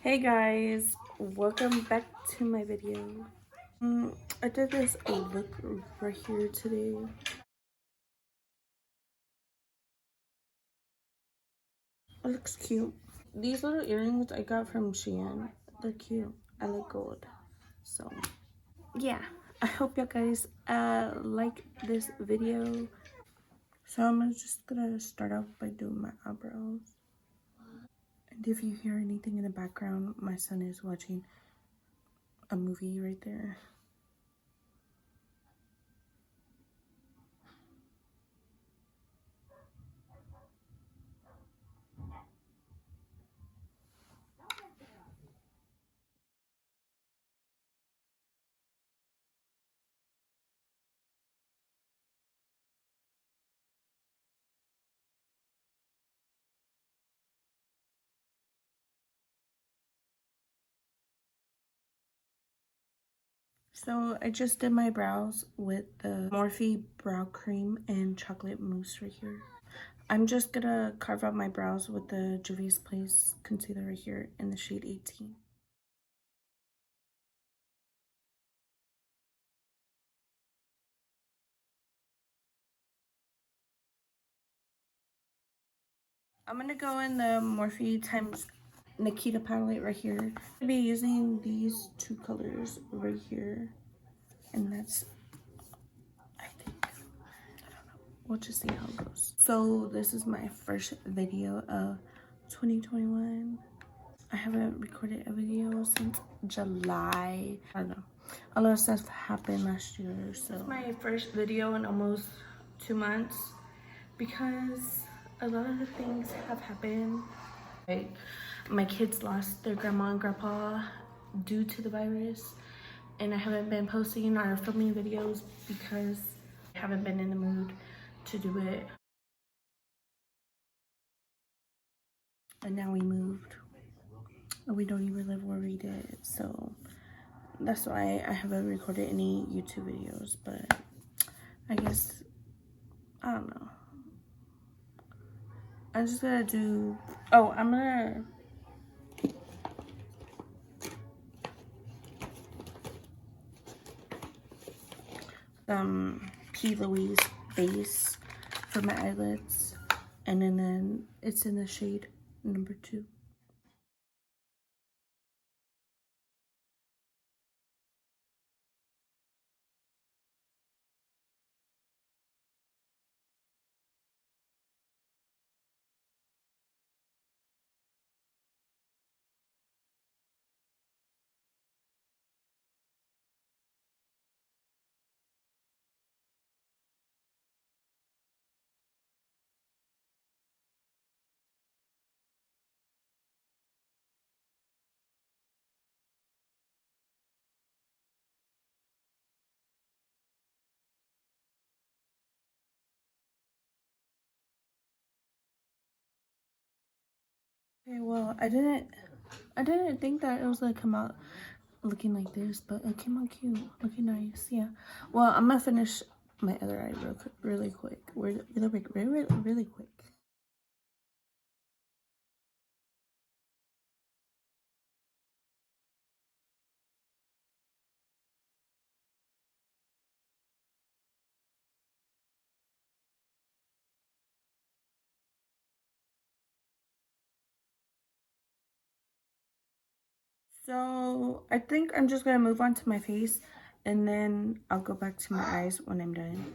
Hey guys, welcome back to my video. I did this look right here today. It looks cute. These little earrings I got from Shein. They're cute. I like gold. So yeah, I hope you guys like this video. So I'm just gonna start off by doing my eyebrows. And if you hear anything in the background, my son is watching a movie right there. So I just did my brows with the Morphe brow cream and chocolate mousse right here. I'm just gonna carve out my brows with the Juvia's Place concealer right here in the shade 18. I'm gonna go in the Morphe times Nikita palette right here. I'll be using these two colors right here, and that's, I think, we'll just see how it goes. So this is my first video of 2021. I haven't recorded a video since July. I don't know. A lot of stuff happened last year, so. It's my first video in almost 2 months because a lot of the things have happened. Like, my kids lost their grandma and grandpa due to the virus, and I haven't been posting or filming videos because I haven't been in the mood to do it. And now we moved. We don't even live where we did, so that's why I haven't recorded any YouTube videos. But I guess, I don't know, I'm just gonna do, oh, I'm gonna P. Louise base for my eyelids, and then it's in the shade number 2. Okay, well, I didn't think that it was gonna come out looking like this, but it came out cute, looking nice. Yeah. Well, I'm gonna finish my other eye really quick, really quick. So I think I'm just gonna move on to my face, and then I'll go back to my eyes when I'm done.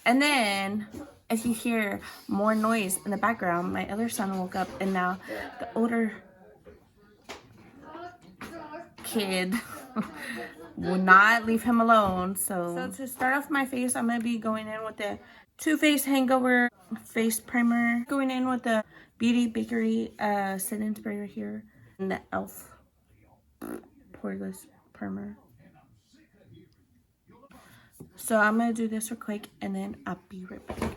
And then if you hear more noise in the background, my other son woke up, and now the older kid will not leave him alone. So to start off my face, I'm gonna be going in with the Too Faced Hangover face primer, going in with the Beauty Bakery setting spray right here, and the e.l.f. Poreless primer. So I'm gonna do this real quick, and then I'll be right back.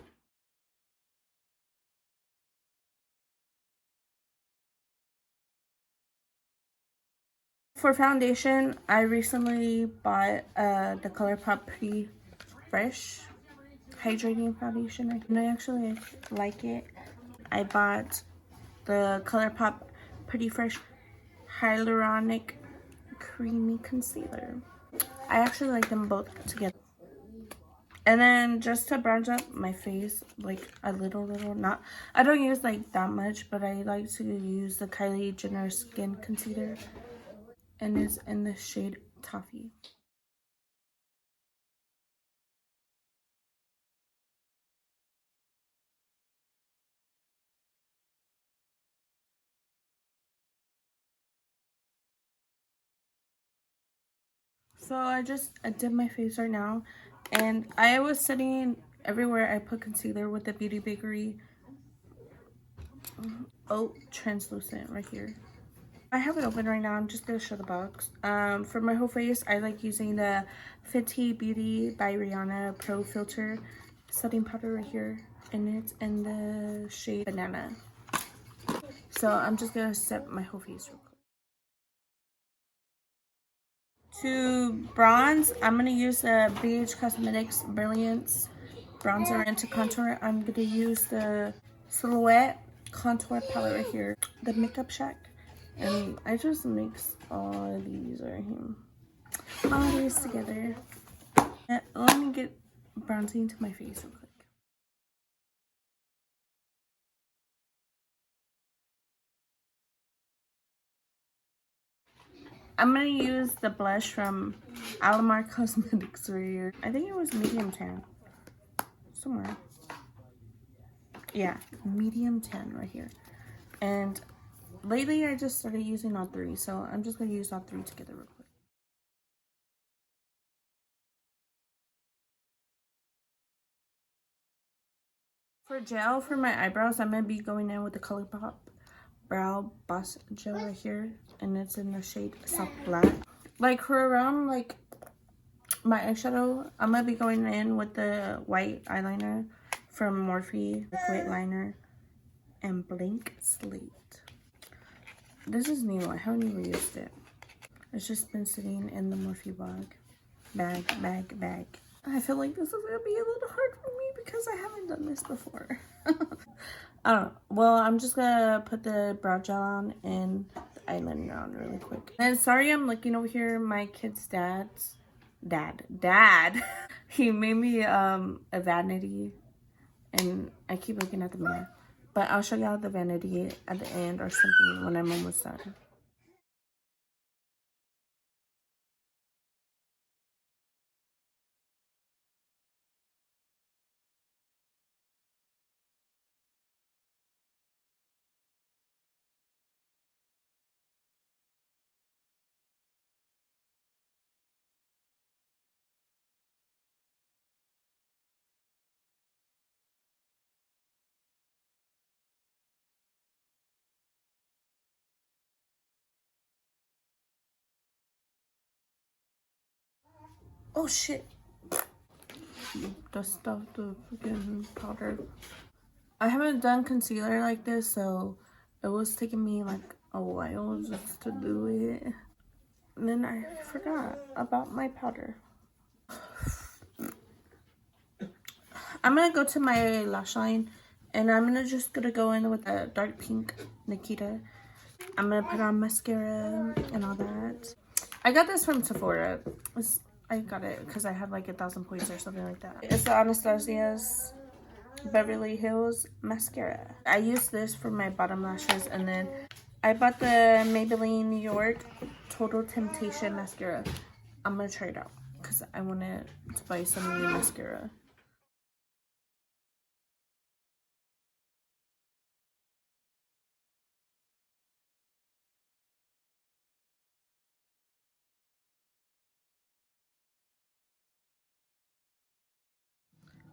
For foundation, I recently bought the ColourPop Pretty Fresh Hydrating Foundation, and I actually like it. I bought the ColourPop Pretty Fresh Hyaluronic Creamy Concealer. I actually like them both together. And then just to bronze up my face, like a little, not, I don't use like that much, but I like to use the Kylie Jenner Skin Concealer. And it's in the shade Toffee. So I did my face right now. And I was sitting everywhere I put concealer with the Beauty Bakery translucent right here. I have it open right now. I'm just gonna show the box. For my whole face, I like using the Fenty Beauty by Rihanna Pro Filter setting powder right here, and it's in the shade Banana. So I'm just gonna set my whole face real quick. To bronze, I'm gonna use the BH Cosmetics Brilliance bronzer, and to contour, I'm gonna use the Silhouette contour palette right here, the Makeup Shack, and I just mix all of these right here, all these together. And let me get bronzing to my face real quick. I'm gonna use the blush from Alamar Cosmetics right here. I think it was medium tan somewhere. Yeah, medium tan right here. And lately I just started using all three, so I'm just gonna use all three together real quick. For gel for my eyebrows, I'm gonna be going in with the ColourPop Brow Boss Gel right here, and it's in the shade Soft Black. Like for around like my eyeshadow, I'm gonna be going in with the white eyeliner from Morphe, Liquid Liner, and Blank Slate. This is new. I haven't even used it. It's just been sitting in the Morphe bag. I feel like this is gonna be a little hard for me because I haven't done this before. I don't know. Well, I'm just gonna put the brow gel on and the eyeliner on really quick. And sorry, I'm looking over here. My kid's dad. He made me a vanity, and I keep looking at the mirror. But I'll show y'all the vanity at the end or something when I'm almost done. Oh shit. The stuff, the freaking powder. I haven't done concealer like this, so it was taking me like a while just to do it. And then I forgot about my powder. I'm gonna go to my lash line, and I'm just gonna go in with a dark pink Nikita. I'm gonna put on mascara and all that. I got this from Sephora. I got it because I had like 1,000 points or something like that. It's the Anastasia's Beverly Hills mascara. I use this for my bottom lashes, and then I bought the Maybelline New York Total Temptation mascara. I'm gonna try it out because I wanted to buy some new mascara.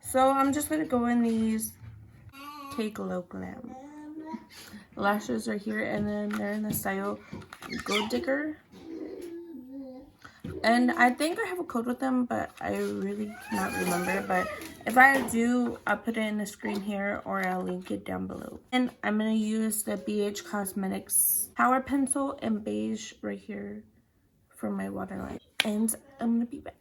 So I'm just gonna go in these Take Low Glam lashes right here, and then they're in the style Gold Digger. And I think I have a code with them, but I really cannot remember. But if I do, I'll put it in the screen here, or I'll link it down below. And I'm going to use the BH Cosmetics Power Pencil in beige right here for my waterline. And I'm going to be back.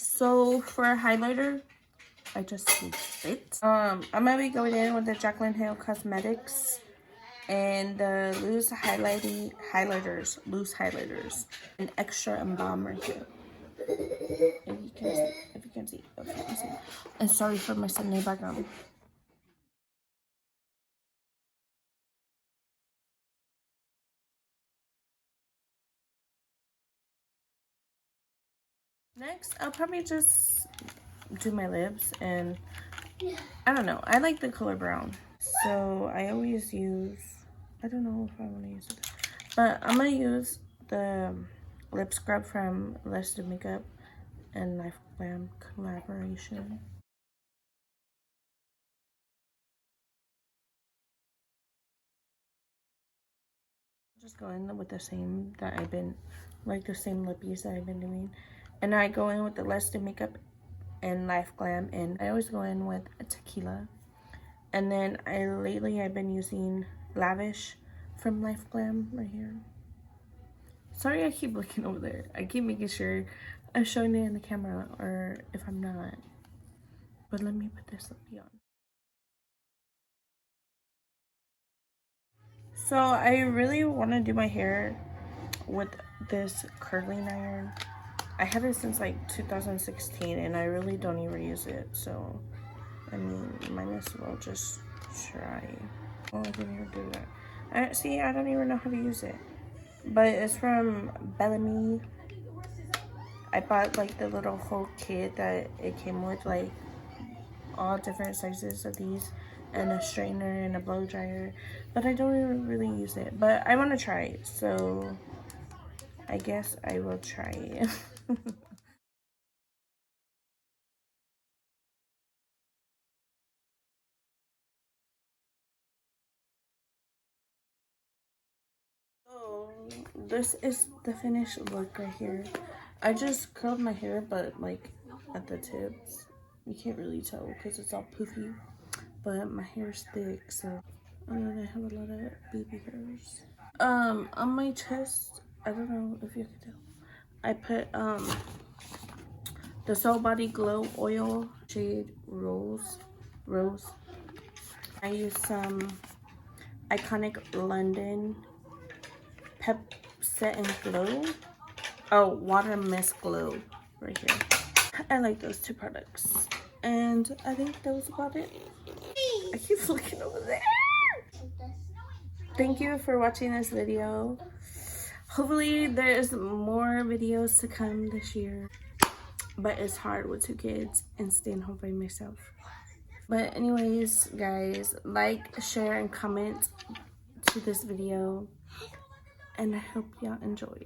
So for highlighter, I just use it. I'm gonna be going in with the Jaclyn Hill Cosmetics and the loose highlighters, an extra embalm right here. If you can see, okay, you can see. And sorry for my Sunday background. Next, I'll probably just do my lips, and I don't know. I like the color brown, so I always use. I don't know if I want to use it, but I'm gonna use the lip scrub from Lash Makeup and Life Glam collaboration. Just go in with the same that I've been, like the same lippies that I've been doing, and I go in with the Lash Makeup and Life Glam, and I always go in with a tequila. And then lately I've been using Lavish from Life Glam right here. Sorry, I keep looking over there. I keep making sure I'm showing it in the camera, or if I'm not. But let me put this lippy on. So I really want to do my hair with this curling iron. I have it since like 2016, and I really don't even use it. So I mean, might as well just try. Oh, I didn't even do that. See, I don't even know how to use it. But it's from Bellamy. I bought like the little whole kit that it came with, like all different sizes of these, and a straightener and a blow dryer. But I don't even really use it. But I want to try it, so I guess I will try it. So this is the finished look right here. I just curled my hair, but like at the tips. You can't really tell because it's all poofy, but my hair's thick, so and then I have a lot of baby hairs. On my chest, I don't know if you can tell, I put the Soul Body Glow Oil shade Rose. I use some Iconic London Pep Set and Glow. Oh, Water Mist Glow right here. I like those two products, and I think that was about it. I keep looking over there. Thank you for watching this video. Hopefully there's more videos to come this year, but it's hard with 2 kids and staying home by myself. But anyways, guys, like, share, and comment to this video, and I hope y'all enjoy.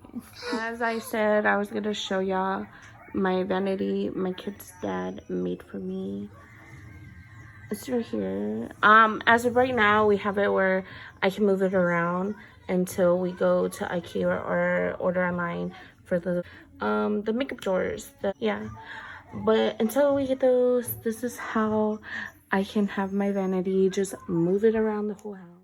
As I said, I was gonna show y'all my vanity my kid's dad made for me. It's right here. As of right now, we have it where I can move it around until we go to IKEA or order online for the makeup drawers. Yeah, but until we get those, this is how I can have my vanity, just move it around the whole house.